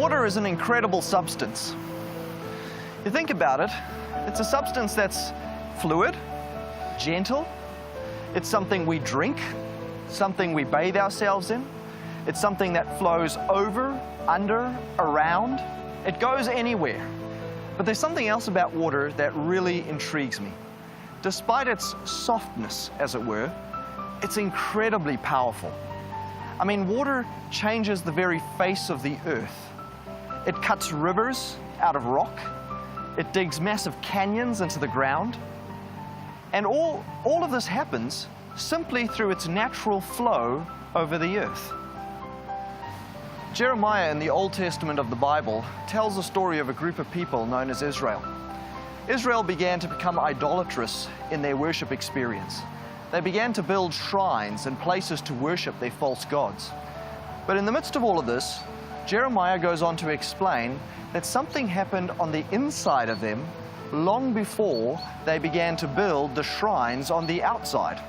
Water is an incredible substance. You think about it, it's a substance that's fluid, gentle, it's something we drink, something we bathe ourselves in, it's something that flows over, under, around, it goes anywhere. But there's something else about water that really intrigues me. Despite its softness, as it were, it's incredibly powerful. I mean, water changes the very face of the earth. It cuts rivers out of rock. It digs massive canyons into the ground. And all of this happens simply through its natural flow over the earth. Jeremiah in the Old Testament of the Bible tells the story of a group of people known as Israel. Israel began to become idolatrous in their worship experience. They began to build shrines and places to worship their false gods. But in the midst of all of this, Jeremiah goes on to explain that something happened on the inside of them long before they began to build the shrines on the outside.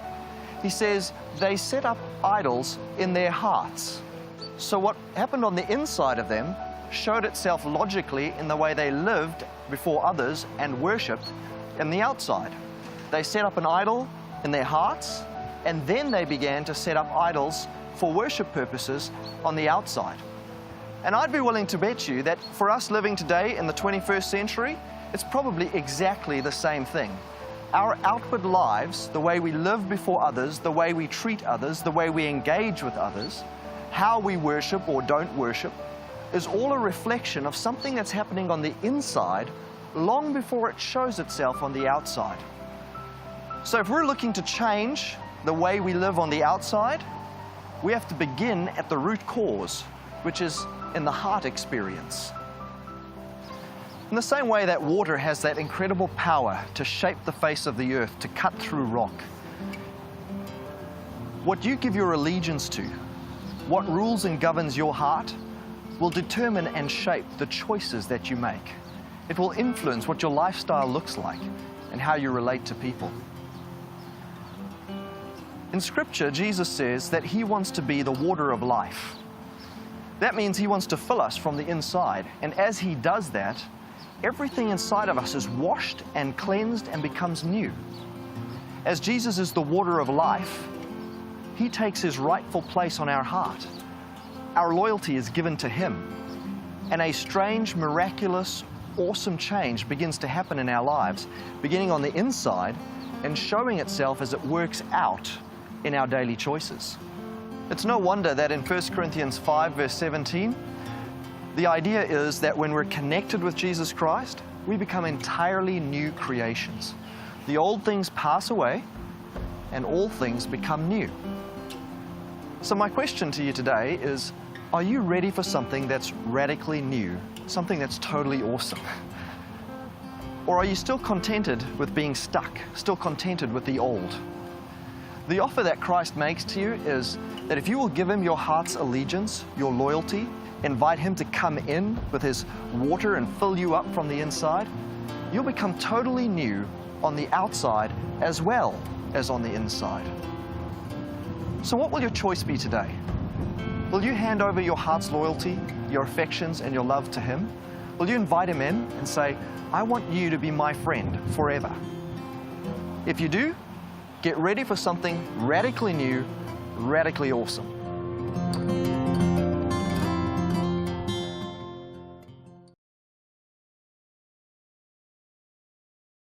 He says they set up idols in their hearts. So what happened on the inside of them showed itself logically in the way they lived before others and worshipped in the outside. They set up an idol in their hearts, and then they began to set up idols for worship purposes on the outside. And I'd be willing to bet you that for us living today in the 21st century, it's probably exactly the same thing. Our outward lives, the way we live before others, the way we treat others, the way we engage with others, how we worship or don't worship, is all a reflection of something that's happening on the inside long before it shows itself on the outside. So if we're looking to change the way we live on the outside, we have to begin at the root cause, which is in the heart experience. In the same way that water has that incredible power to shape the face of the earth, to cut through rock, what you give your allegiance to, what rules and governs your heart, will determine and shape the choices that you make. It will influence what your lifestyle looks like and how you relate to people. In Scripture, Jesus says that He wants to be the water of life. That means He wants to fill us from the inside, and as He does that, everything inside of us is washed and cleansed and becomes new. As Jesus is the water of life, He takes His rightful place on our heart. Our loyalty is given to Him, and a strange, miraculous, awesome change begins to happen in our lives, beginning on the inside and showing itself as it works out in our daily choices. It's no wonder that in 1 Corinthians 5, verse 17, the idea is that when we're connected with Jesus Christ, we become entirely new creations. The old things pass away, and all things become new. So my question to you today is, are you ready for something that's radically new, something that's totally awesome? Or are you still contented with being stuck, still contented with the old? The offer that Christ makes to you is that if you will give Him your heart's allegiance, your loyalty, invite Him to come in with His water and fill you up from the inside, you'll become totally new on the outside as well as on the inside. So what will your choice be today? Will you hand over your heart's loyalty, your affections, and your love to Him? Will you invite Him in and say, I want you to be my friend forever? If you do, get ready for something radically new, radically awesome.